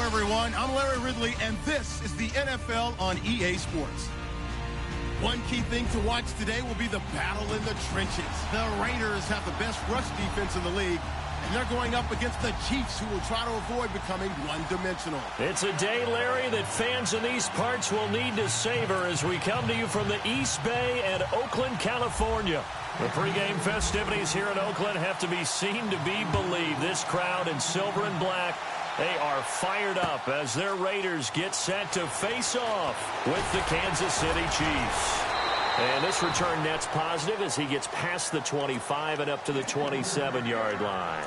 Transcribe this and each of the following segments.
everyone. I'm Larry Ridley, and this is the NFL on EA Sports. One key thing to watch today will be the battle in the trenches. The Raiders have the best rush defense in the league, and they're going up against the Chiefs, who will try to avoid becoming one-dimensional. It's a day, Larry, that fans in these parts will need to savor as we come to you from the East Bay and Oakland, California. The pregame festivities here in Oakland have to be seen to be believed. This crowd in silver and black, they are fired up as their Raiders get set to face off with the Kansas City Chiefs. And this return net's positive as he gets past the 25 and up to the 27-yard line.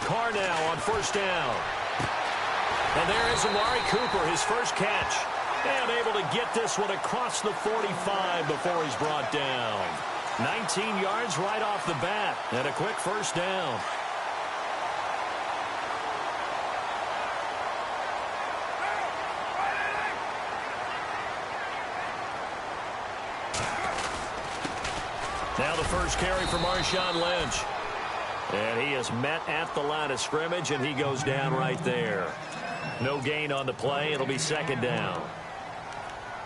Carr now on first down. And there is Amari Cooper, his first catch. And able to get this one across the 45 before he's brought down. 19 yards right off the bat. And a quick first down. Now the first carry for Marshawn Lynch. And he is met at the line of scrimmage, and he goes down right there. No gain on the play. It'll be second down.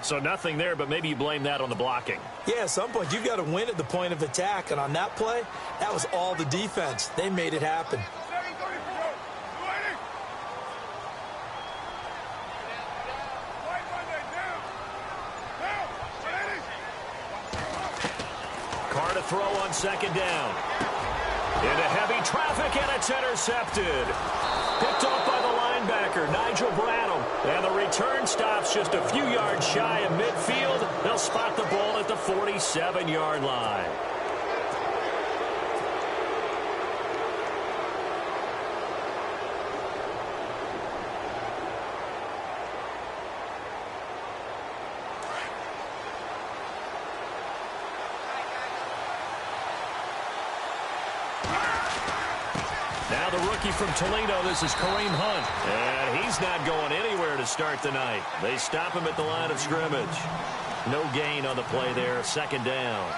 So nothing there, but maybe you blame that on the blocking. Yeah, at some point you've got to win at the point of attack. And on that play, that was all the defense. They made it happen. Carr to throw on second down. Into heavy traffic, and it's intercepted. Picked off by the linebacker, Nigel Bradham. And the return stops just a few yards shy of midfield. They'll spot the ball at the 47-yard line. Now the rookie from Toledo, this is Kareem Hunt. And he's not going anywhere to start the night. They stop him at the line of scrimmage. No gain on the play there, second down.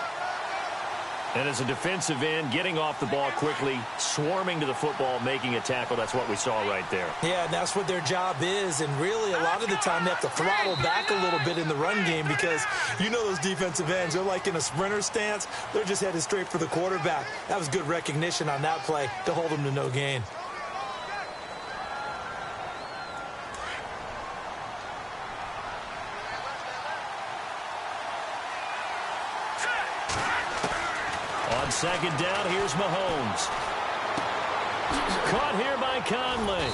And as a defensive end, getting off the ball quickly, swarming to the football, making a tackle, that's what we saw right there. Yeah, and that's what their job is. And really, a lot of the time, they have to throttle back a little bit in the run game because you know those defensive ends, they're like in a sprinter stance. They're just headed straight for the quarterback. That was good recognition on that play to hold them to no gain. On second down, here's Mahomes. Caught here by Conley.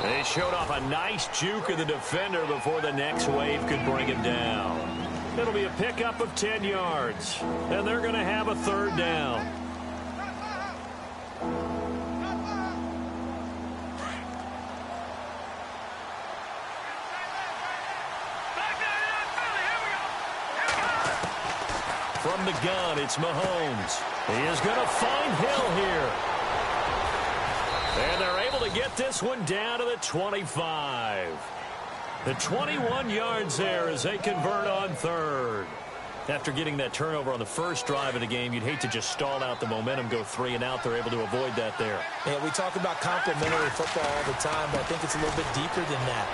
They showed off a nice juke of the defender before the next wave could bring him down. It'll be a pickup of 10 yards, and they're going to have a third down. From the gun, it's Mahomes. He is going to find Hill here. And they're able to get this one down to the 25. The 21 yards there as they convert on third. After getting that turnover on the first drive of the game, you'd hate to just stall out the momentum, go 3 and out. They're able to avoid that there. Yeah, we talk about complementary football all the time, but I think it's a little bit deeper than that.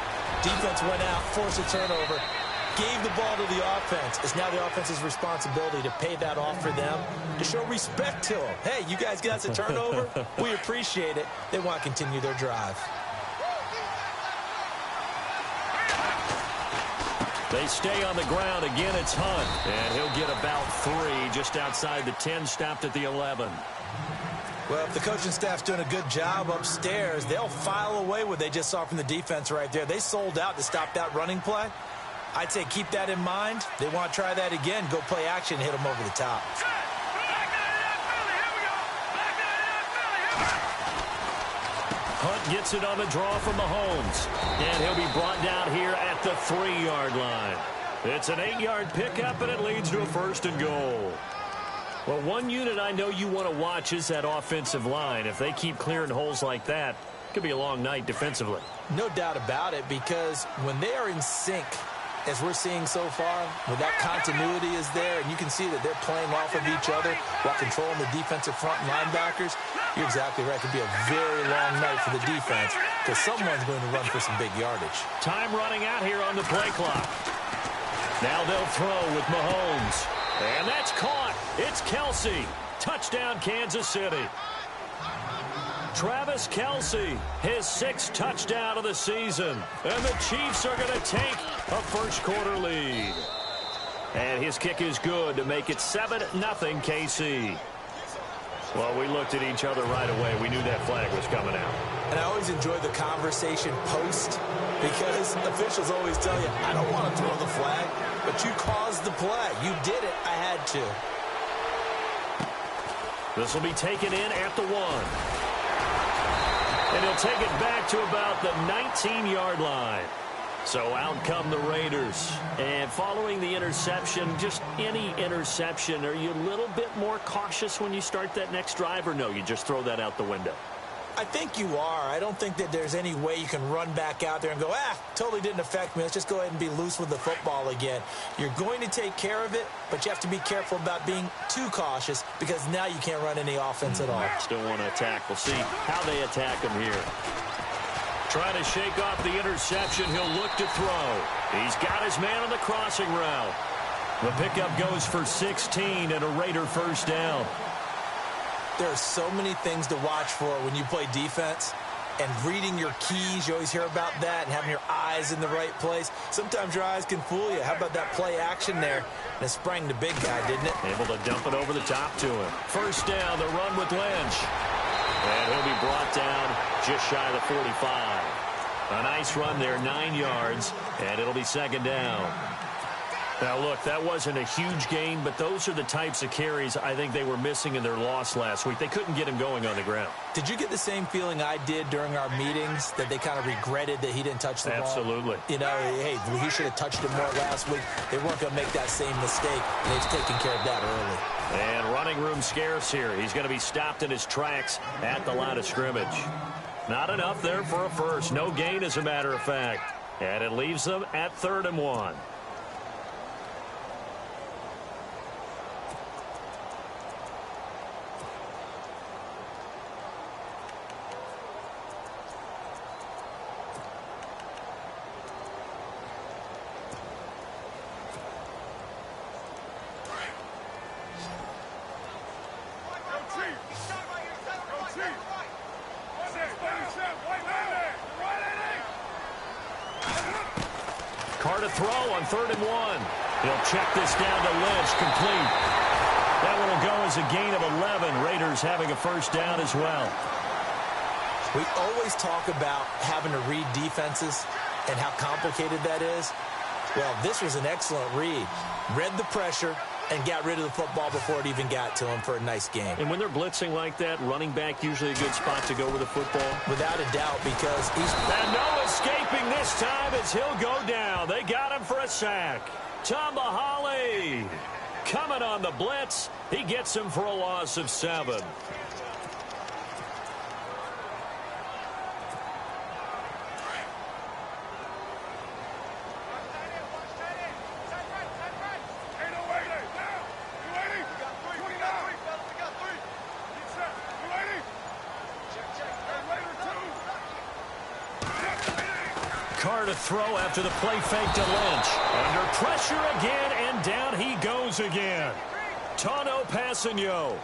Defense went out, forced a turnover, gave the ball to the offense. It's now the offense's responsibility to pay that off for them, to show respect to them. Hey, you guys got us a turnover. We appreciate it. They want to continue their drive. They stay on the ground. Again, it's Hunt. And he'll get about 3 just outside the 10, stopped at the 11. Well, if the coaching staff's doing a good job upstairs, they'll file away what they just saw from the defense right there. They sold out to stop that running play. I'd say keep that in mind. They want to try that again. Go play action and hit them over the top. Hunt gets it on the draw from Mahomes. And he'll be brought down here at the 3-yard line. It's an 8-yard pickup, and it leads to a 1st and goal. Well, one unit I know you want to watch is that offensive line. If they keep clearing holes like that, it could be a long night defensively. No doubt about it, because when they are in sync, as we're seeing so far, when that continuity is there, and you can see that they're playing off of each other while controlling the defensive front linebackers, you're exactly right. It could be a very long night for the defense because someone's going to run for some big yardage. Time running out here on the play clock. Now they'll throw with Mahomes. And that's caught. It's Kelce. Touchdown, Kansas City. Travis Kelce, his 6th touchdown of the season. And the Chiefs are going to take a first-quarter lead. And his kick is good to make it 7-0 KC. Well, we looked at each other right away. We knew that flag was coming out. And I always enjoy the conversation post because officials always tell you, I don't want to throw the flag, but you caused the play. You did it. I had to. This will be taken in at the 1. And he'll take it back to about the 19-yard line. So out come the Raiders. And following the interception, just any interception, are you a little bit more cautious when you start that next drive, or no, you just throw that out the window? I think you are. I don't think that there's any way you can run back out there and go, totally didn't affect me. Let's just go ahead and be loose with the football again. You're going to take care of it, but you have to be careful about being too cautious because now you can't run any offense at all. Still want to attack. We'll see how they attack him here. Trying to shake off the interception. He'll look to throw. He's got his man on the crossing route. The pickup goes for 16 and a Raider first down. There are so many things to watch for when you play defense. And reading your keys, you always hear about that, and having your eyes in the right place. Sometimes your eyes can fool you. How about that play action there? And it sprang the big guy, didn't it? Able to dump it over the top to him. First down, the run with Lynch. And he'll be brought down just shy of the 45. A nice run there, 9 yards, and it'll be second down. Now, look, that wasn't a huge gain, but those are the types of carries I think they were missing in their loss last week. They couldn't get him going on the ground. Did you get the same feeling I did during our meetings, that they kind of regretted that he didn't touch the ball? Absolutely. You know, hey, he should have touched it more last week. They weren't going to make that same mistake, and they've taken care of that early. And running room scarce here. He's going to be stopped in his tracks at the line of scrimmage. Not enough there for a first. No gain, as a matter of fact. And it leaves them at 3rd and 1. Carr to throw on 3rd and 1. He'll check this down to Lynch, complete. That one will go as a gain of 11. Raiders having a first down as well. We always talk about having to read defenses and how complicated that is. Well, this was an excellent read. Read the pressure and got rid of the football before it even got to him for a nice game. And when they're blitzing like that, running back usually a good spot to go with the football? Without a doubt, because he's... And no escaping this time as he'll go down. They got him for a sack. Tambahali coming on the blitz. He gets him for a loss of 7. Carr to throw after the play fake to Lynch. Under pressure again, and down he goes again. Tano Passanio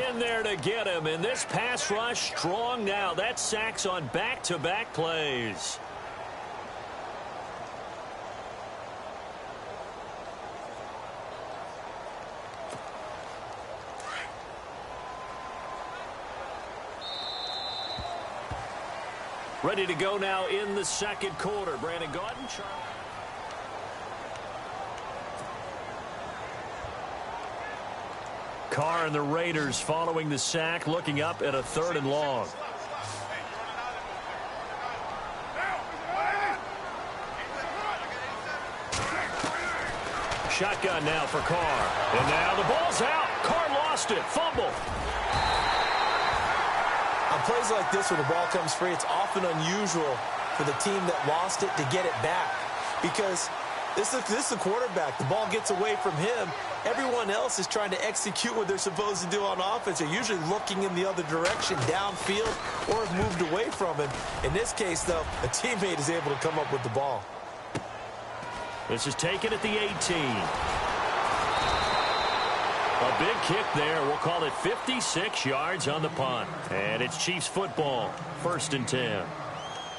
in there to get him. And this pass rush strong now. That's sacks on back-to-back plays. Ready to go now in the second quarter. Brandon Gaudin. Carr and the Raiders following the sack, looking up at a 3rd and long. Shotgun now for Carr. And now the ball's out. Carr lost lost it. Fumble. On plays like this where the ball comes free, it's often unusual for the team that lost it to get it back. Because this is the quarterback. The ball gets away from him. Everyone else is trying to execute what they're supposed to do on offense. They're usually looking in the other direction, downfield, or have moved away from him. In this case, though, a teammate is able to come up with the ball. This is taken at the 18. A big kick there. We'll call it 56 yards on the punt. And it's Chiefs football, 1st and 10.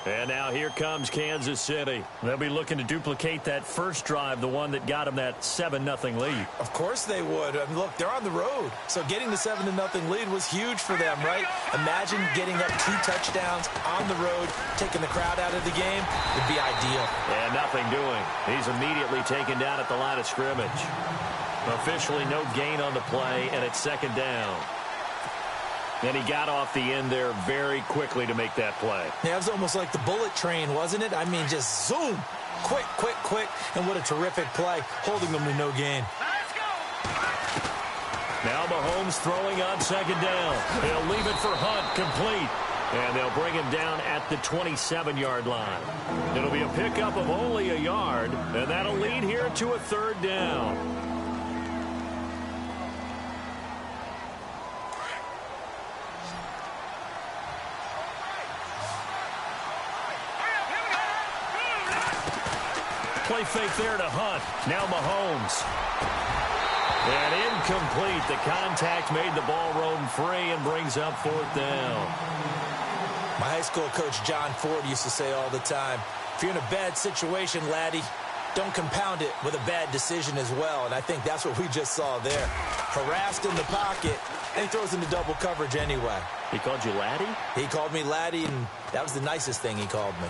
And now here comes Kansas City. They'll be looking to duplicate that first drive, the one that got them that 7-0 lead. Of course they would. I mean, look, they're on the road. So getting the 7-0 lead was huge for them, right? Imagine getting up 2 touchdowns on the road, taking the crowd out of the game would be ideal. And nothing doing. He's immediately taken down at the line of scrimmage. Officially no gain on the play, and it's 2nd down. And he got off the end there very quickly to make that play. Yeah, it was almost like the bullet train, wasn't it? I mean, just zoom. Quick, quick, quick. And what a terrific play, holding them to no gain. Now Mahomes throwing on 2nd down. They'll leave it for Hunt, complete. And they'll bring him down at the 27-yard line. It'll be a pickup of only a yard, and that'll lead here to a 3rd down. Play fake there to Hunt. Now Mahomes. And incomplete. The contact made the ball roam free and brings up 4th down. My high school coach, John Ford, used to say all the time, if you're in a bad situation, laddie, don't compound it with a bad decision as well. And I think that's what we just saw there. Harassed in the pocket, and he throws into double coverage anyway. He called you laddie? He called me laddie, and that was the nicest thing he called me.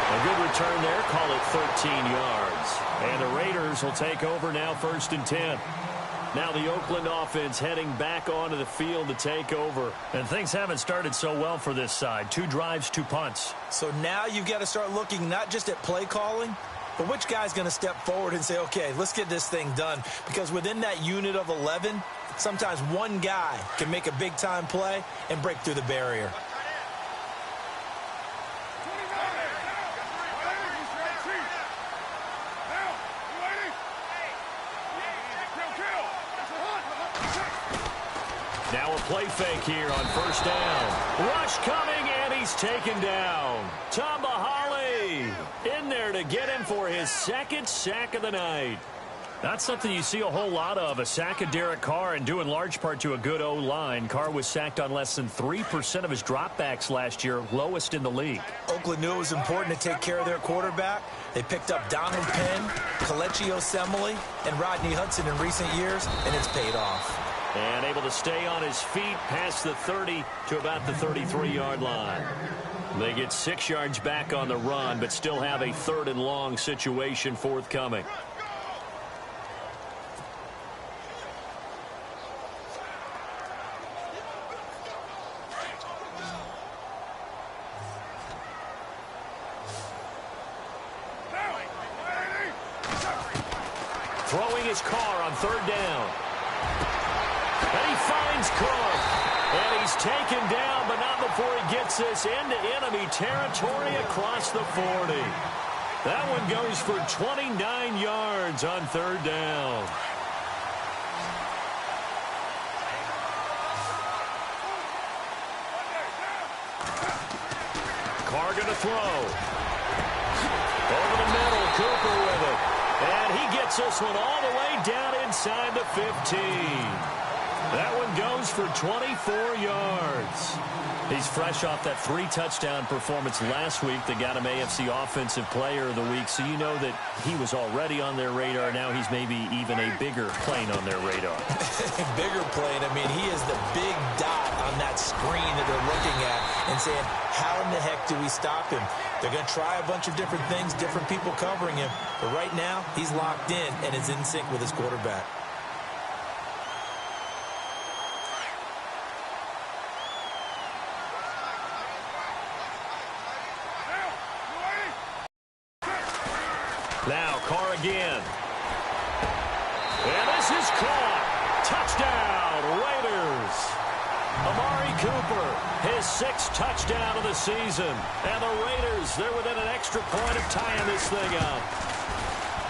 A good return there. Call it 13 yards. And the Raiders will take over now, 1st and 10. Now the Oakland offense heading back onto the field to take over. And things haven't started so well for this side. 2 drives, 2 punts. So now you've got to start looking not just at play calling, but which guy's going to step forward and say, okay, let's get this thing done. Because within that unit of 11, sometimes one guy can make a big-time play and break through the barrier. Now a play fake here on 1st down. Rush coming, and he's taken down. Tamba Hali in there to get him for his 2nd sack of the night. Not something you see a whole lot of, a sack of Derek Carr, and due in large part to a good O-line. Carr was sacked on less than 3% of his dropbacks last year, lowest in the league. Oakland knew it was important to take care of their quarterback. They picked up Donald Penn, Kelechi Osemele, and Rodney Hudson in recent years, and it's paid off. And able to stay on his feet past the 30 to about the 33-yard line. They get 6 yards back on the run, but still have a 3rd and long situation forthcoming. Throwing his Carr on 3rd down. And he finds Cook. And he's taken down, but not before he gets this into enemy territory across the 40. That one goes for 29 yards on 3rd down. Carr going to throw. Over the middle, Cooper with it. And he gets this one all the way down inside the 15. That one goes for 24 yards. He's fresh off that 3-touchdown performance last week that got him AFC Offensive Player of the Week, so you know that he was already on their radar. Now he's maybe even a bigger plane on their radar. Bigger plane. I mean, he is the big dot on that screen that they're looking at and saying, how in the heck do we stop him? They're going to try a bunch of different things, different people covering him. But right now, he's locked in and is in sync with his quarterback. Now Carr again. And this is caught. Cooper, his 6th touchdown of the season. And the Raiders, they're within an extra point of tying this thing up.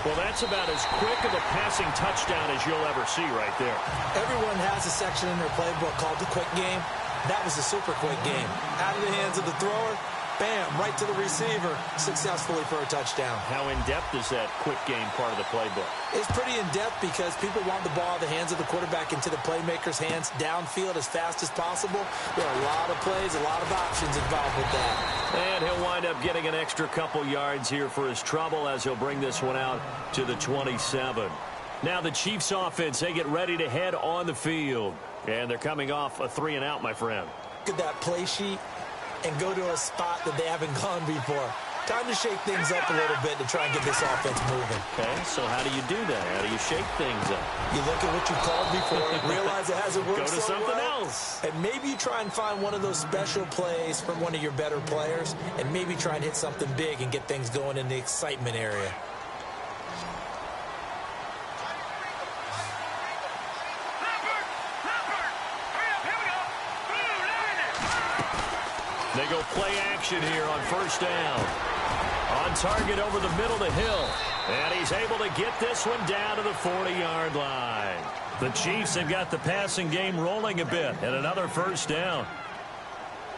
Well, that's about as quick of a passing touchdown as you'll ever see right there. Everyone has a section in their playbook called the quick game. That was a super quick game. Out of the hands of the thrower, bam, right to the receiver, successfully for a touchdown. How in-depth is that quick game part of the playbook? It's pretty in-depth because people want the ball in the hands of the quarterback into the playmaker's hands downfield as fast as possible. There are a lot of plays, a lot of options involved with that. And he'll wind up getting an extra couple yards here for his trouble as he'll bring this one out to the 27. Now the Chiefs offense, they get ready to head on the field. And they're coming off a 3-and-out, my friend. Look at that play sheet and go to a spot that they haven't gone before. Time to shake things up a little bit to try and get this offense moving. Okay, so how do you do that? How do you shake things up? You look at what you called before, realize it hasn't worked Go to so something well, else. and maybe you try and find one of those special plays from one of your better players, and maybe try and hit something big and get things going in the excitement area. They go play action here on 1st down. On target over the middle to Hill. And he's able to get this one down to the 40-yard line. The Chiefs have got the passing game rolling a bit. And another 1st down.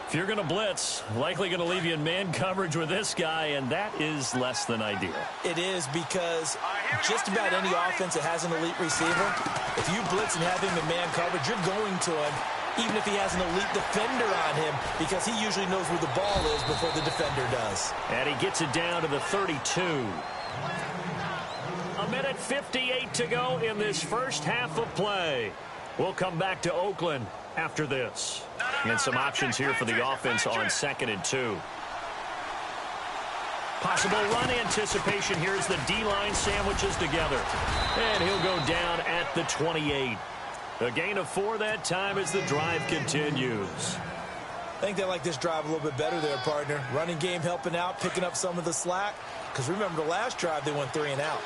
If you're going to blitz, likely going to leave you in man coverage with this guy, and that is less than ideal. It is because just about any offense that has an elite receiver, if you blitz and have him in man coverage, you're going to him, even if he has an elite defender on him, because he usually knows where the ball is before the defender does. And he gets it down to the 32. 1:58 to go in this first half of play. We'll come back to Oakland after this. And some options here for the offense on 2nd and 2. Possible run anticipation here as the D-line sandwiches together. And he'll go down at the 28. A gain of 4 that time as the drive continues. I think they like this drive a little bit better there, partner. Running game helping out, picking up some of the slack. Because remember, the last drive, they went 3-and-out.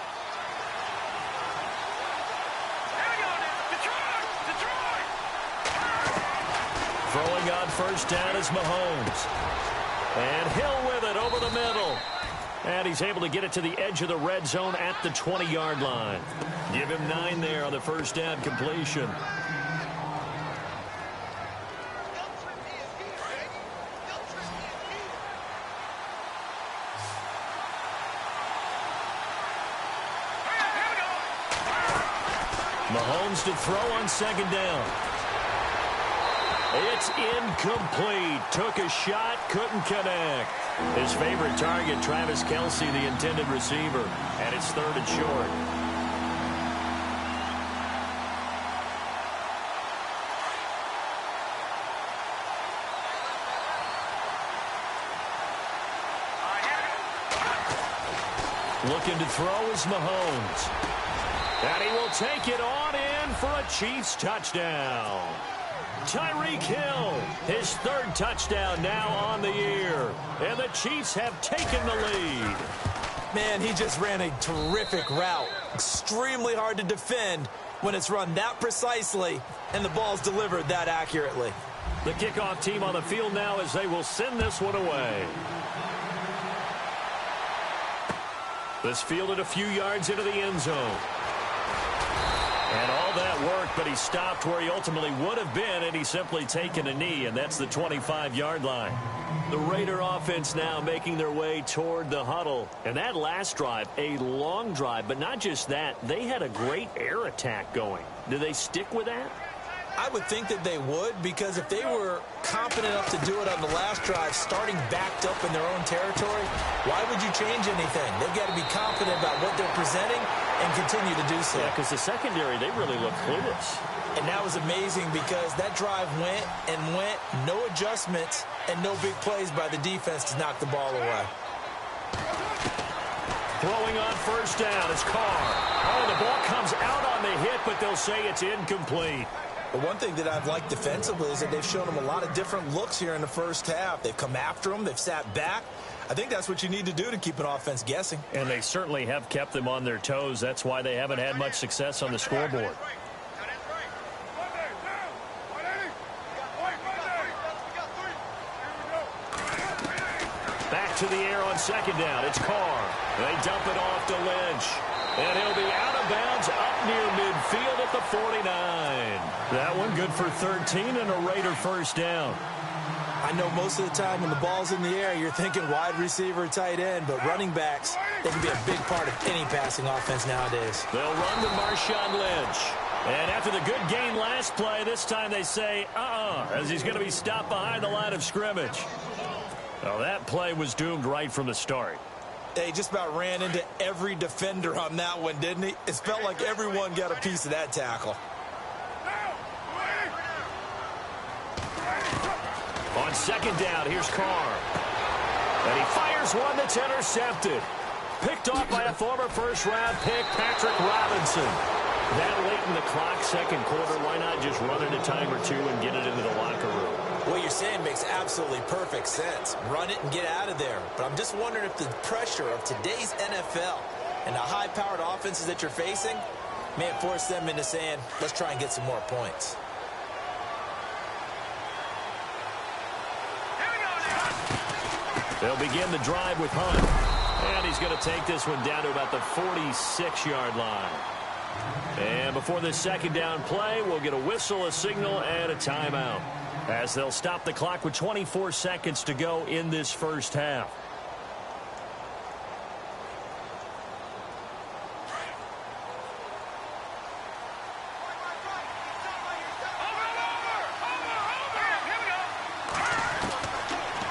Throwing on 1st down is Mahomes. And Hill with it over the middle. And he's able to get it to the edge of the red zone at the 20-yard line. Give him 9 there on the 1st down completion. Mahomes to throw on 2nd down. It's incomplete. Took a shot, couldn't connect. His favorite target, Travis Kelce, the intended receiver. And it's 3rd and short. Looking to throw is Mahomes. And he will take it on in for a Chiefs touchdown. Tyreek Hill, his 3rd touchdown now on the year. And the Chiefs have taken the lead. Man, he just ran a terrific route. Extremely hard to defend when it's run that precisely and the ball's delivered that accurately. The kickoff team on the field now as they will send this one away. This fielded a few yards into the end zone. And all that work, but he stopped where he ultimately would have been, and he's simply taken a knee, and that's the 25-yard line. The Raider offense now making their way toward the huddle. And that last drive, a long drive, but not just that, they had a great air attack going. Do they stick with that? I would think that they would, because if they were competent enough to do it on the last drive, starting backed up in their own territory, why would you change anything? They've got to be confident about what they're presenting and continue to do so. Yeah, because the secondary, they really look clueless. And that was amazing because that drive went and went, no adjustments and no big plays by the defense to knock the ball away. Throwing on 1st down is Carr. Oh, the ball comes out on the hit, but they'll say it's incomplete. The one thing that I've liked defensively is that they've shown them a lot of different looks here in the first half. They've come after them. They've sat back. I think that's what you need to do to keep an offense guessing. And they certainly have kept them on their toes. That's why they haven't had much success on the scoreboard. to the air on second down. It's Carr. They dump it off to Lynch. And he'll be out of bounds up near midfield at the 49. That one good for 13 and a Raider first down. I know most of the time when the ball's in the air, you're thinking wide receiver, tight end, but running backs, they can be a big part of any passing offense nowadays. They'll run with Marshawn Lynch. And after the good gain last play, this time they say, as he's going to be stopped behind the line of scrimmage. Well, that play was doomed right from the start. They just about ran into every defender on that one, didn't he? It felt like everyone got a piece of that tackle. On second down, here's Carr. And he fires one that's intercepted. Picked off by a former first-round pick, Patrick Robinson. That late in the clock, second quarter, why not just run it a time or two and get it into the locker room? What you're saying makes absolutely perfect sense. Run it and get out of there. But I'm just wondering if the pressure of today's NFL and the high-powered offenses that you're facing may have forced them into saying, let's try and get some more points. They'll begin the drive with Hunt. And he's going to take this one down to about the 46-yard line. And before this second down play, we'll get a whistle, a signal, and a timeout, as they'll stop the clock with 24 seconds to go in this first half.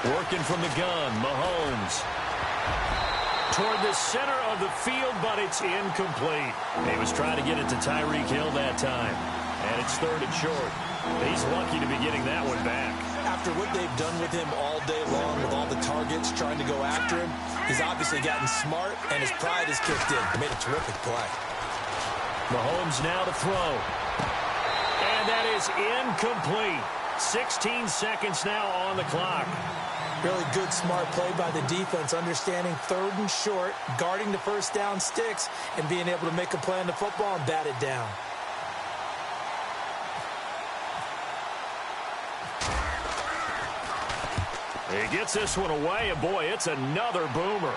Working from the gun, Mahomes. Toward the center of the field, but it's incomplete. He was trying to get it to Tyreek Hill that time. And it's third and short. He's lucky to be getting that one back. After what they've done with him all day long, with all the targets trying to go after him, he's obviously gotten smart, and his pride has kicked in. He made a terrific play. Mahomes now to throw. And that is incomplete. 16 seconds now on the clock. Really good, smart play by the defense, understanding third and short, guarding the first down sticks, and being able to make a play on the football and bat it down. He gets this one away, and boy, it's another boomer.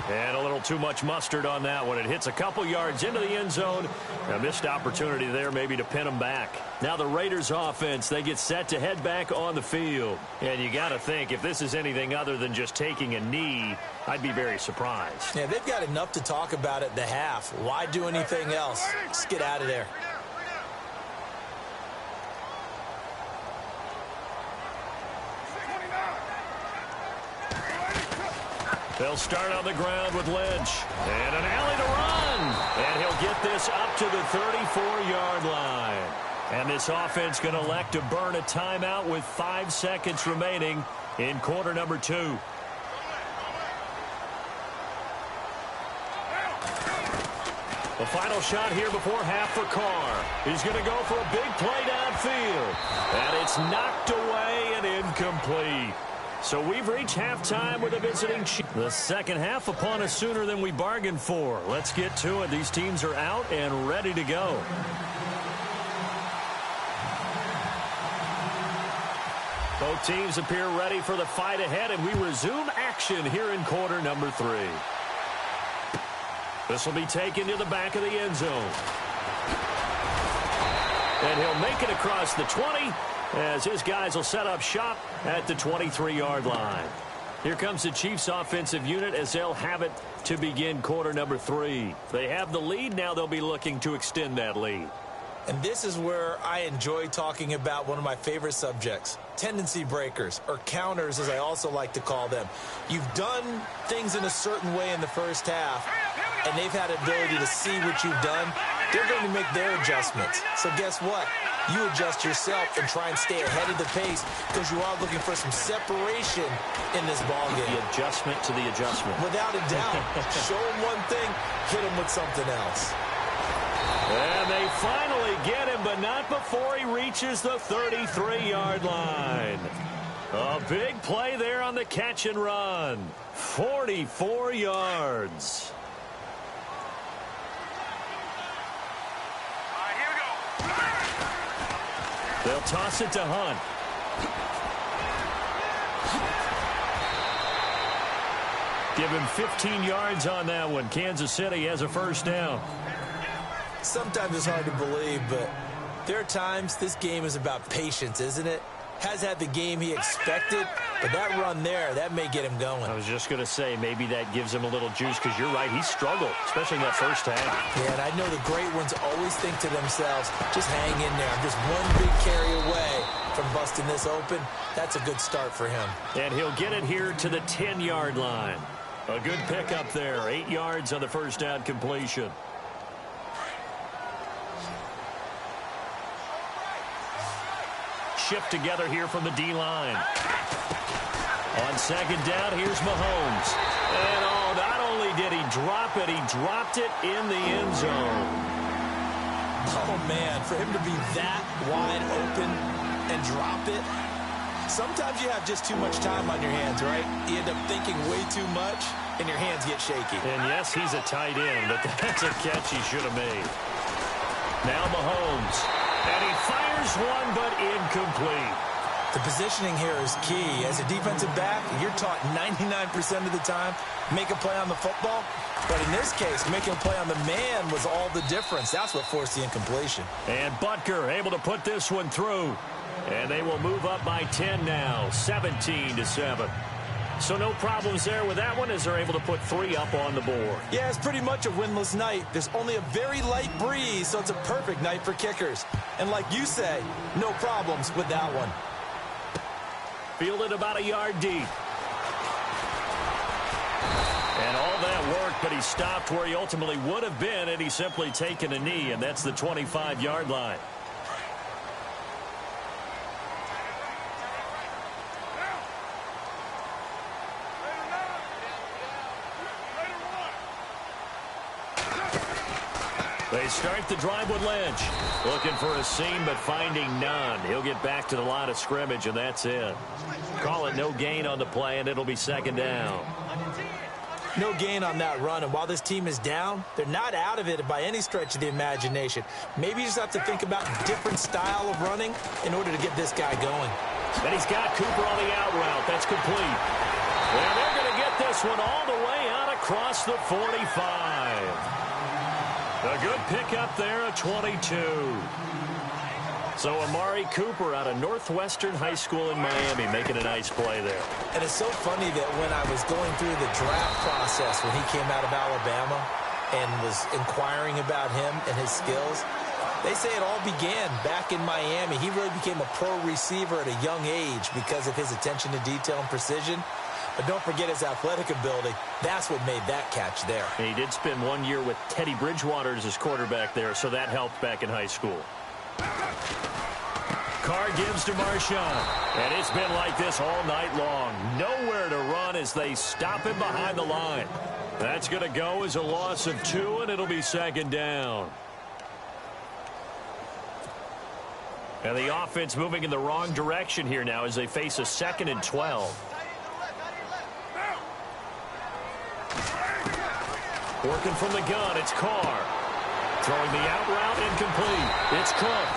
And a little too much mustard on that one. It hits a couple yards into the end zone. A missed opportunity there maybe to pin them back. Now the Raiders offense, they get set to head back on the field. And you got to think, if this is anything other than just taking a knee, I'd be very surprised. Yeah, they've got enough to talk about at the half. Why do anything else? Just get out of there. They'll start on the ground with Lynch. And an alley to run. And he'll get this up to the 34-yard line. And this offense going to elect to burn a timeout with 5 seconds remaining in quarter number 2. The final shot here before half for Carr. He's going to go for a big play downfield. And it's knocked away and incomplete. So we've reached halftime with a visiting Chiefs. The second half upon us sooner than we bargained for. Let's get to it. These teams are out and ready to go. Both teams appear ready for the fight ahead, and we resume action here in quarter number 3. This will be taken to the back of the end zone. And he'll make it across the 20. As his guys will set up shop at the 23-yard line. Here comes the Chiefs offensive unit as they'll have it to begin quarter number 3. They have the lead. Now they'll be looking to extend that lead. And this is where I enjoy talking about one of my favorite subjects, tendency breakers, or counters as I also like to call them. You've done things in a certain way in the first half, and they've had ability to see what you've done. They're going to make their adjustments. So guess what? You adjust yourself and try and stay ahead of the pace because you are looking for some separation in this ballgame. The adjustment to the adjustment. Without a doubt. Show them one thing, hit them with something else. And they finally get him, but not before he reaches the 33-yard line. A big play there on the catch and run. 44 yards. They'll toss it to Hunt. Give him 15 yards on that one. Kansas City has a first down. Sometimes it's hard to believe, but there are times this game is about patience, isn't it? Has had the game he expected, but that run there, that may get him going. I was just going to say, maybe that gives him a little juice, because you're right, he struggled, especially in that first half. Yeah, and I know the great ones always think to themselves, just hang in there. I'm just one big carry away from busting this open. That's a good start for him. And he'll get it here to the 10-yard line. A good pickup there, 8 yards on the first down completion. Shift together here from the D-line. On second down, here's Mahomes. And not only did he drop it, he dropped it in the end zone. Oh, man, for him to be that wide open and drop it. Sometimes you have just too much time on your hands, right? You end up thinking way too much, and your hands get shaky. And yes, he's a tight end, but that's a catch he should have made. Now Mahomes. And he fires one, but incomplete. The positioning here is key. As a defensive back, you're taught 99% of the time, make a play on the football. But in this case, making a play on the man was all the difference. That's what forced the incompletion. And Butker able to put this one through. And they will move up by 10 now, 17-7. So no problems there with that one as they're able to put 3 up on the board. Yeah, it's pretty much a winless night. There's only a very light breeze, so it's a perfect night for kickers. And like you say, no problems with that one. Fielded about a yard deep. And all that work, but he stopped where he ultimately would have been had he simply taken a knee, and that's the 25-yard line. They start the drive with Lynch. Looking for a seam, but finding none. He'll get back to the line of scrimmage, and that's it. Call it no gain on the play, and it'll be second down. No gain on that run, and while this team is down, they're not out of it by any stretch of the imagination. Maybe you just have to think about a different style of running in order to get this guy going. And he's got Cooper on the out route. That's complete. And they're going to get this one all the way out across the 45. A good pickup there at 22. So Amari Cooper out of Northwestern High School in Miami making a nice play there. And it's so funny that when I was going through the draft process when he came out of Alabama and was inquiring about him and his skills, they say it all began back in Miami. He really became a pro receiver at a young age because of his attention to detail and precision. But don't forget his athletic ability. That's what made that catch there. And he did spend 1 year with Teddy Bridgewater as his quarterback there, so that helped back in high school. Carr gives to Marshawn. And it's been like this all night long. Nowhere to run as they stop him behind the line. That's going to go as a loss of 2, and it'll be second down. And the offense moving in the wrong direction here now as they face a 2nd and 12. Working from the gun, it's Carr. Throwing the out route, incomplete. It's Cook.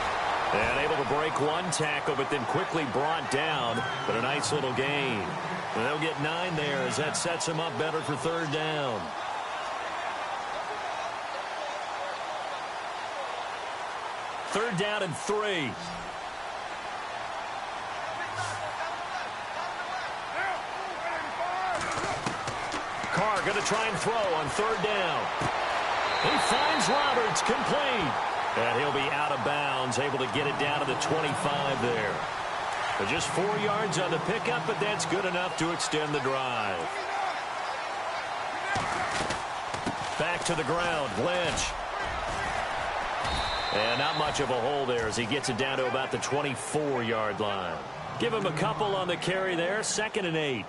And able to break one tackle, but then quickly brought down. But a nice little gain. And they'll get 9 there as that sets them up better for third down. Third down and 3. Carr going to try and throw on third down. He finds Roberts, complete. And he'll be out of bounds, able to get it down to the 25 there. But just 4 yards on the pickup, but that's good enough to extend the drive. Back to the ground, Lynch. And not much of a hole there as he gets it down to about the 24-yard line. Give him a couple on the carry there, 2nd and 8.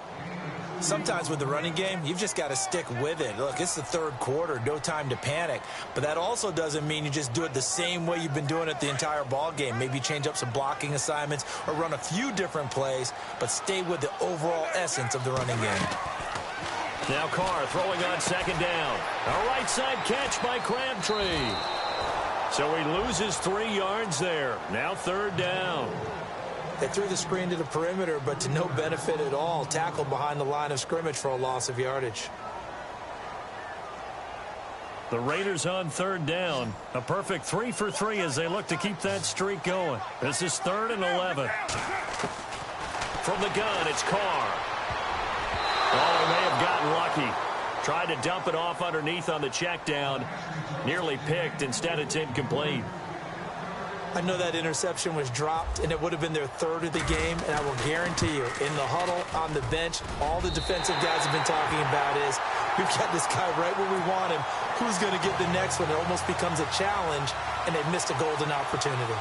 Sometimes with the running game, you've just got to stick with it. Look, it's the third quarter, no time to panic. But that also doesn't mean you just do it the same way you've been doing it the entire ball game. Maybe change up some blocking assignments or run a few different plays, but stay with the overall essence of the running game. Now Carr throwing on second down. A right side catch by Crabtree. So he loses 3 yards there. Now third down. They threw the screen to the perimeter, but to no benefit at all. Tackled behind the line of scrimmage for a loss of yardage. The Raiders on third down. A perfect 3 for 3 as they look to keep that streak going. This is 3rd and 11. From the gun, it's Carr. Oh, they may have gotten lucky. Tried to dump it off underneath on the check down. Nearly picked. Instead, it's incomplete. I know that interception was dropped, and it would have been their 3rd of the game, and I will guarantee you, in the huddle, on the bench, all the defensive guys have been talking about is, we've got this guy right where we want him. Who's going to get the next one? It almost becomes a challenge, and they've missed a golden opportunity.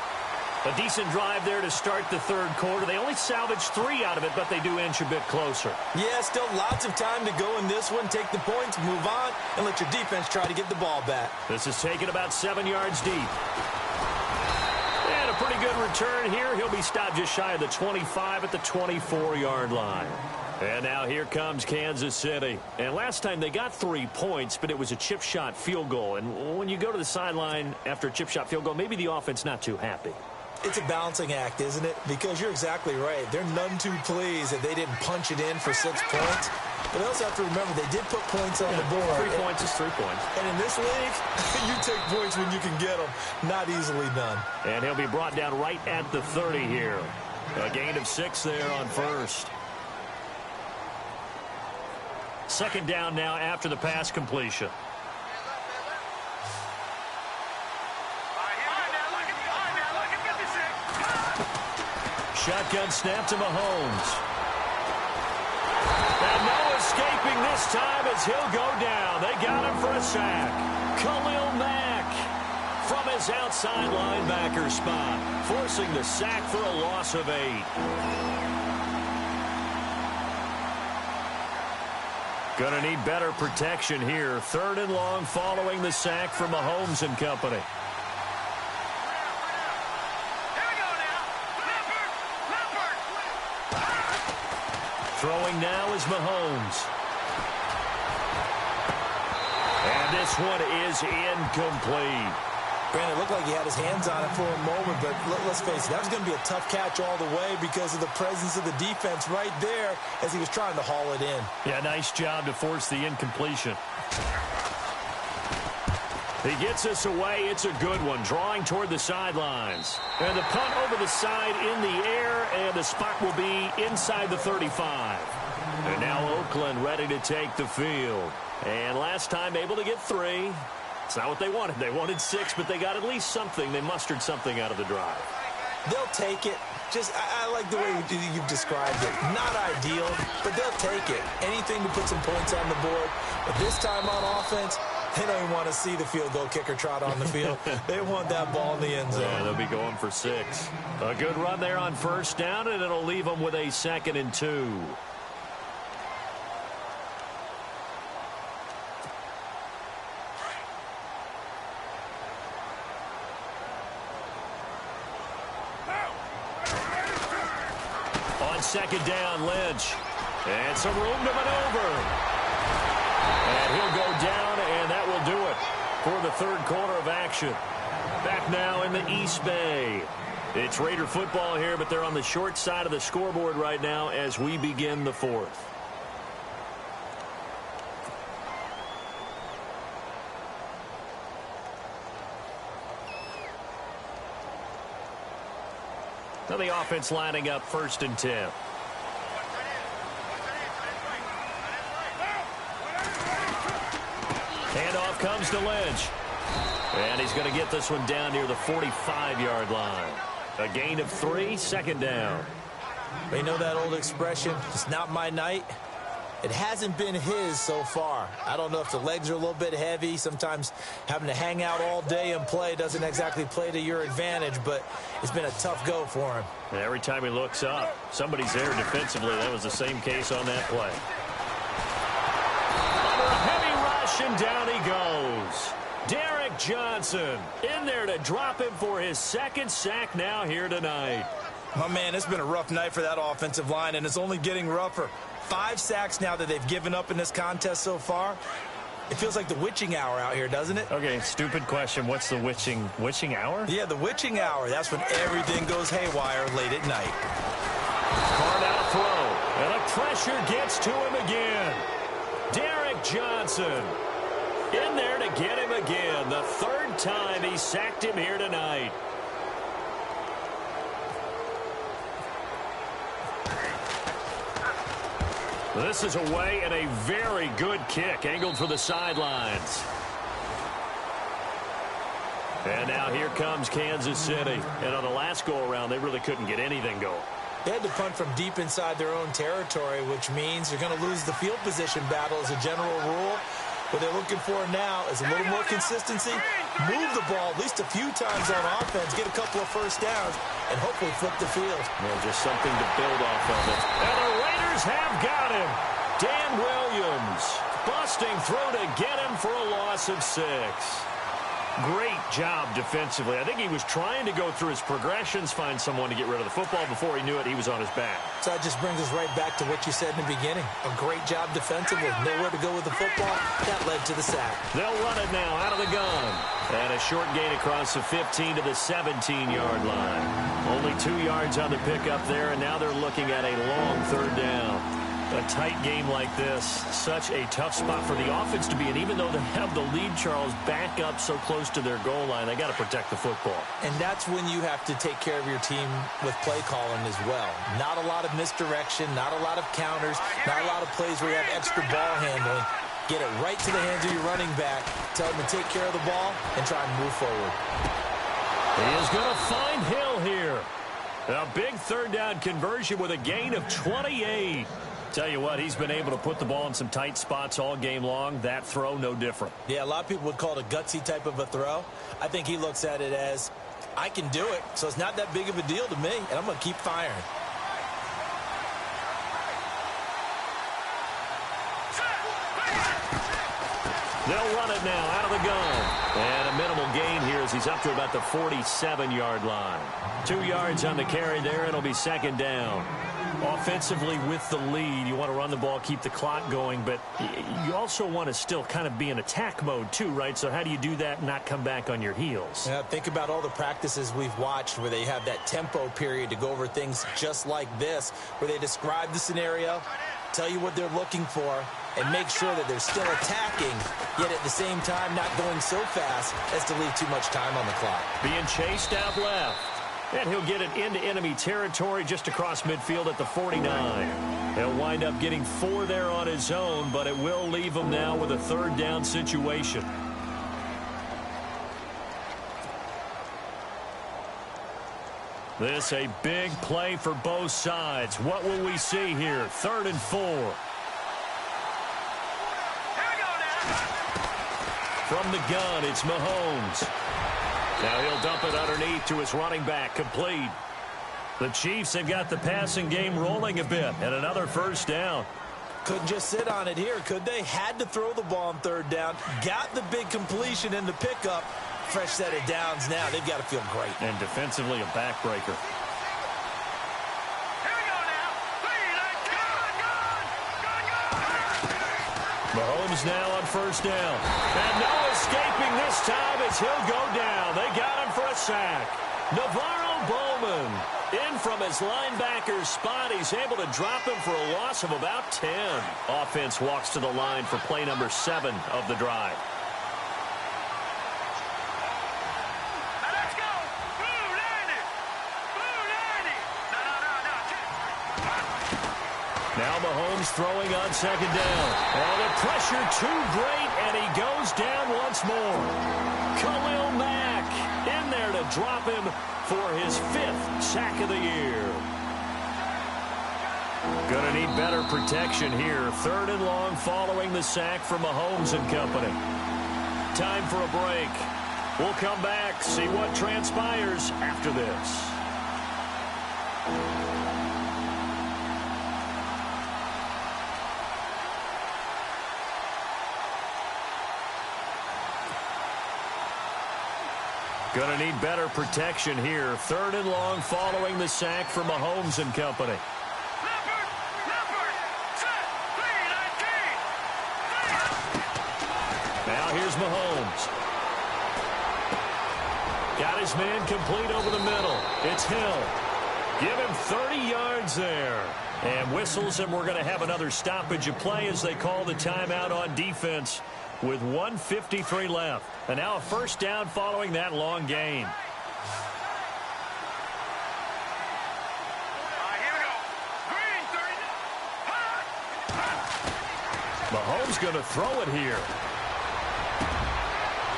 A decent drive there to start the 3rd quarter. They only salvaged 3 out of it, but they do inch a bit closer. Yeah, still lots of time to go in this one. Take the points, move on, and let your defense try to get the ball back. This is taken about 7 yards deep. And a pretty good return here. He'll be stopped just shy of the 25 at the 24-yard line. And now here comes Kansas City. And last time they got 3 points, but it was a chip shot field goal. And when you go to the sideline after a chip shot field goal, maybe the offense not too happy. It's a balancing act, isn't it? Because you're exactly right. They're none too pleased that they didn't punch it in for 6 points. But they also have to remember they did put points on the board. 3 points is 3 points. And in this league, you take points when you can get them. Not easily done. And he'll be brought down right at the 30 here. A gain of 6 there on first. 2nd down now after the pass completion. Shotgun snap to Mahomes. And no escaping this time as he'll go down. They got him for a sack. Khalil Mack from his outside linebacker spot, forcing the sack for a loss of 8. Gonna need better protection here. 3rd and long following the sack from Mahomes and company. Throwing now is Mahomes. And this one is incomplete. Brandon, it looked like he had his hands on it for a moment, but let's face it, that was going to be a tough catch all the way because of the presence of the defense right there as he was trying to haul it in. Yeah, nice job to force the incompletion. He gets us away. It's a good one, drawing toward the sidelines. And the punt over the side in the air, and the spot will be inside the 35. And now Oakland ready to take the field. And last time able to get 3. It's not what they wanted. They wanted 6, but they got at least something. They mustered something out of the drive. They'll take it. I like the way you've described it. Not ideal, but they'll take it. Anything to put some points on the board. But this time on offense, they don't even want to see the field goal kicker trot on the field. They want that ball in the end zone. Yeah, they'll be going for 6. A good run there on 1st down, and it'll leave them with a 2nd and 2. On 2nd down, Lynch. And some room to maneuver. And he'll go down, and that will do it for the 3rd quarter of action. Back now in the East Bay. It's Raider football here, but they're on the short side of the scoreboard right now as we begin the 4th. Now the offense lining up 1st and 10. Handoff comes to Lynch. And he's going to get this one down near the 45-yard line. A gain of 3, 2nd down. They know that old expression, it's not my night. It hasn't been his so far. I don't know if the legs are a little bit heavy. Sometimes having to hang out all day and play doesn't exactly play to your advantage, but it's been a tough go for him. And every time he looks up, somebody's there defensively. That was the same case on that play. Under a heavy rush, and down he goes. Derek Johnson in there to drop him for his 2nd sack now here tonight. My man, it's been a rough night for that offensive line, and it's only getting rougher. 5 sacks now that they've given up in this contest so far. It feels like the witching hour out here, doesn't it? Okay, stupid question. What's the witching hour? Yeah, the witching hour. That's when everything goes haywire late at night. Cardell throw, and the pressure gets to him again. Derek Johnson in there to get him again. The third time he sacked him here tonight. This is away and a very good kick, angled for the sidelines. And now here comes Kansas City. And on the last go-around, they really couldn't get anything going. They had to punt from deep inside their own territory, which means you're going to lose the field position battle as a general rule. What they're looking for now is a little more consistency, move the ball at least a few times on offense, get a couple of first downs, and hopefully flip the field. Well, just something to build off of it. And the Raiders have got him. Dan Williams busting through to get him for a loss of 6. Great job defensively. I think he was trying to go through his progressions, find someone to get rid of the football. Before he knew it, he was on his back. So that just brings us right back to what you said in the beginning. A great job defensively. Nowhere to go with the football. That led to the sack. They'll run it now out of the gun. And a short gain across the 15 to the 17-yard line. Only 2 yards on the pickup there, and now they're looking at a long third down. A tight game like this, such a tough spot for the offense to be in. Even though they have the lead, Charles, back up so close to their goal line, they got to protect the football. And that's when you have to take care of your team with play calling as well. Not a lot of misdirection, not a lot of counters, not a lot of plays where you have extra ball handling. Get it right to the hands of your running back, tell them to take care of the ball, and try and move forward. He is going to find Hill here. A big third down conversion with a gain of 28. Tell you what, he's been able to put the ball in some tight spots all game long. That throw, no different. Yeah, a lot of people would call it a gutsy type of a throw. I think he looks at it as, I can do it, so it's not that big of a deal to me, and I'm going to keep firing. They'll run it now out of the gun. And a minimal gain here as he's up to about the 47-yard line. 2 yards on the carry there. It'll be second down. Offensively with the lead, you want to run the ball, keep the clock going, but you also want to still kind of be in attack mode too, right? So how do you do that and not come back on your heels? Yeah, think about all the practices we've watched where they have that tempo period to go over things just like this, where they describe the scenario, tell you what they're looking for, and make sure that they're still attacking, yet at the same time not going so fast as to leave too much time on the clock. Being chased out left. And he'll get it into enemy territory just across midfield at the 49. He'll wind up getting 4 there on his own, but it will leave him now with a third down situation. This a big play for both sides. What will we see here? 3rd and 4. From the gun, it's Mahomes. Now he'll dump it underneath to his running back, complete. The Chiefs have got the passing game rolling a bit, and another first down. Couldn't just sit on it here, could they? Had to throw the ball on third down. Got the big completion in the pickup. Fresh set of downs now. They've got to feel great. And defensively, a backbreaker. Mahomes now on first down. And no escaping this time as he'll go down. They got him for a sack. Navarro Bowman in from his linebacker spot. He's able to drop him for a loss of about 10. Offense walks to the line for play number 7 of the drive. Now Mahomes throwing on second down. Oh, the pressure too great, and he goes down once more. Khalil Mack in there to drop him for his 5th sack of the year. Gonna need better protection here. 3rd and long following the sack from Mahomes and company. Time for a break. We'll come back, see what transpires after this. Gonna need better protection here. 3rd and long following the sack from Mahomes and company. Here's Mahomes. Got his man complete over the middle. It's Hill. Give him 30 yards there. And whistles, and we're going to have another stoppage of play as they call the timeout on defense with 1:53 left. And now a first down following that long gain. Mahomes going to throw it here.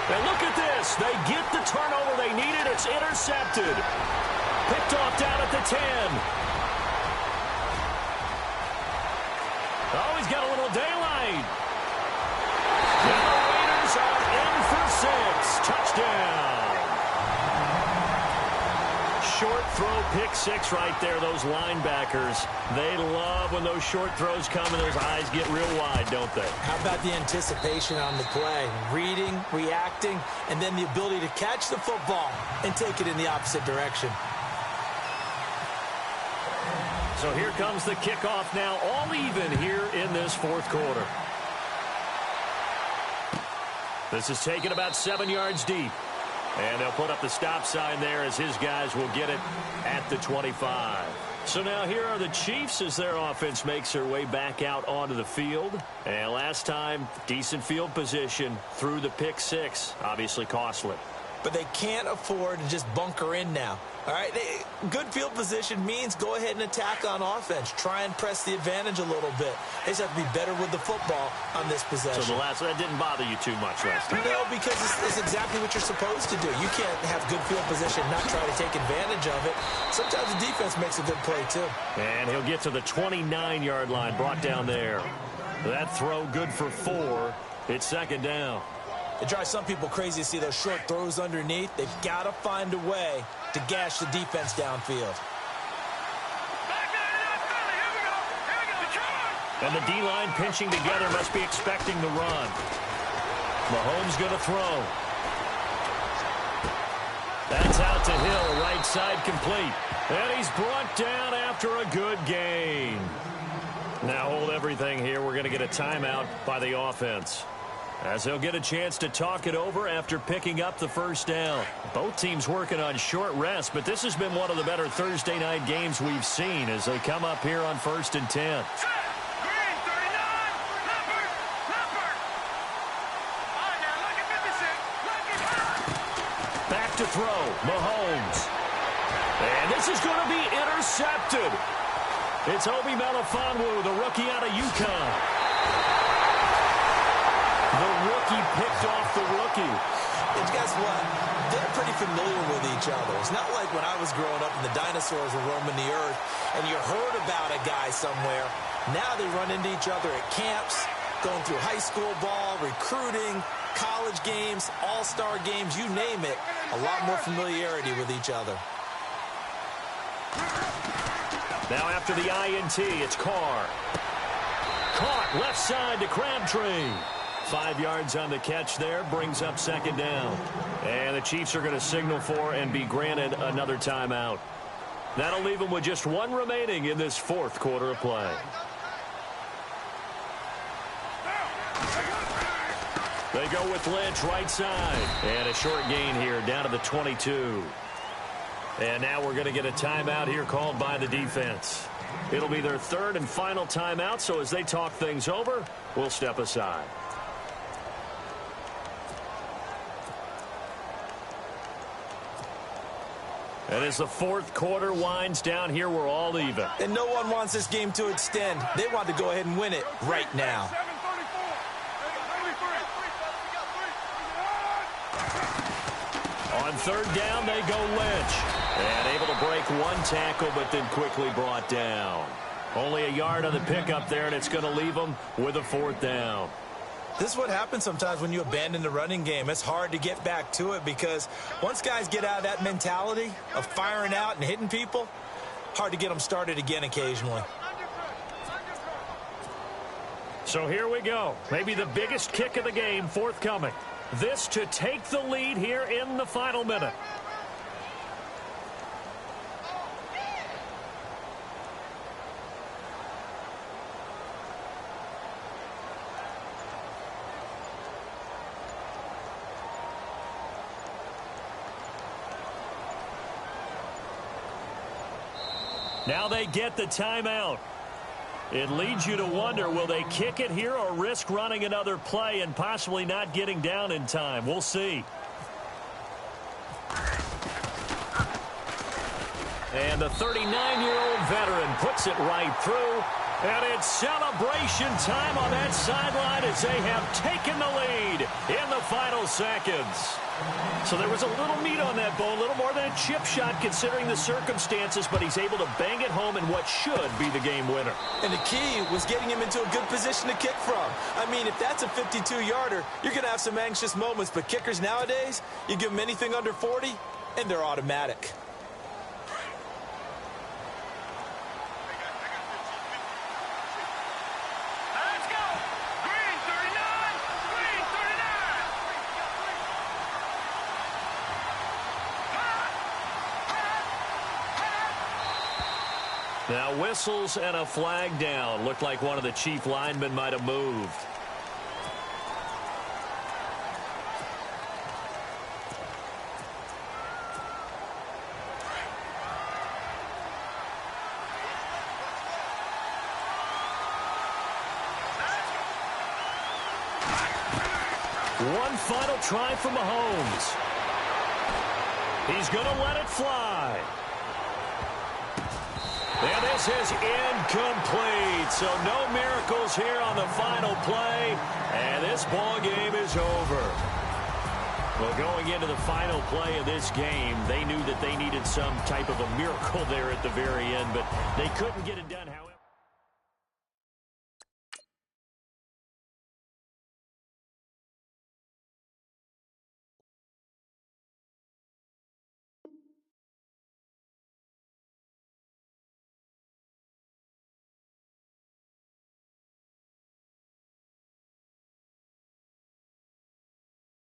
And look at this. They get the turnover they needed. It's intercepted. Picked off down at the 10. Oh, he's got a little daylight. And the Raiders are in for 6. Touchdown. Short throw, pick 6 right there. Those linebackers, they love when those short throws come and those eyes get real wide, don't they? How about the anticipation on the play? Reading, reacting, and then the ability to catch the football and take it in the opposite direction. So here comes the kickoff now, all even here in this fourth quarter. This is taken about 7 yards deep. And they'll put up the stop sign there as his guys will get it at the 25. So now here are the Chiefs as their offense makes their way back out onto the field. And last time, decent field position through the pick 6. Obviously costly. But they can't afford to just bunker in now. All right, good field position means go ahead and attack on offense. Try and press the advantage a little bit. They just have to be better with the football on this possession. So that didn't bother you too much last time? No, because it's exactly what you're supposed to do. You can't have good field position and not try to take advantage of it. Sometimes the defense makes a good play, too. And he'll get to the 29-yard line, brought down there. That throw good for 4. It's second down. It drives some people crazy to see those short throws underneath. They've got to find a way to gash the defense downfield. And the D-line pinching together must be expecting the run. Mahomes going to throw. That's out to Hill, right side complete. And he's brought down after a good gain. Now hold everything here. We're going to get a timeout by the offense, as they'll get a chance to talk it over after picking up the first down. Both teams working on short rest, but this has been one of the better Thursday night games we've seen as they come up here on 1st and 10. Back to throw, Mahomes. And this is going to be intercepted. It's Obi Melifonwu, the rookie out of UConn. The rookie picked off the rookie. And guess what? They're pretty familiar with each other. It's not like when I was growing up and the dinosaurs were roaming the earth and you heard about a guy somewhere. Now they run into each other at camps, going through high school ball, recruiting, college games, all-star games, you name it. A lot more familiarity with each other. Now after the INT, it's Carr. Caught left side to Crabtree. 5 yards on the catch there, brings up second down. And the Chiefs are going to signal for and be granted another timeout. That'll leave them with just 1 remaining in this fourth quarter of play. They go with Lynch right side. And a short gain here down to the 22. And now we're going to get a timeout here called by the defense. It'll be their 3rd and final timeout, so as they talk things over, we'll step aside. And as the fourth quarter winds down here, we're all even. And no one wants this game to extend. They want to go ahead and win it right now. On 3rd down, they go Lynch. And able to break 1 tackle, but then quickly brought down. Only a yard on the pickup there, and it's going to leave them with a 4th down. This is what happens sometimes when you abandon the running game. It's hard to get back to it because once guys get out of that mentality of firing out and hitting people, hard to get them started again occasionally. So here we go. Maybe the biggest kick of the game forthcoming. This to take the lead here in the final minute. Now they get the timeout. It leads you to wonder, will they kick it here or risk running another play and possibly not getting down in time? We'll see. And the 39-year-old veteran puts it right through. And it's celebration time on that sideline as they have taken the lead in the final seconds. So there was a little meat on that bone, a little more than a chip shot considering the circumstances, but he's able to bang it home in what should be the game winner. And the key was getting him into a good position to kick from. I mean, if that's a 52-yarder, you're going to have some anxious moments, but kickers nowadays, you give them anything under 40, and they're automatic. Now whistles and a flag down. Looked like one of the chief linemen might have moved. One final try from Mahomes. He's going to let it fly. And this is incomplete, so no miracles here on the final play, and this ball game is over. Well, going into the final play of this game, they knew that they needed some type of a miracle there at the very end, but they couldn't get it done.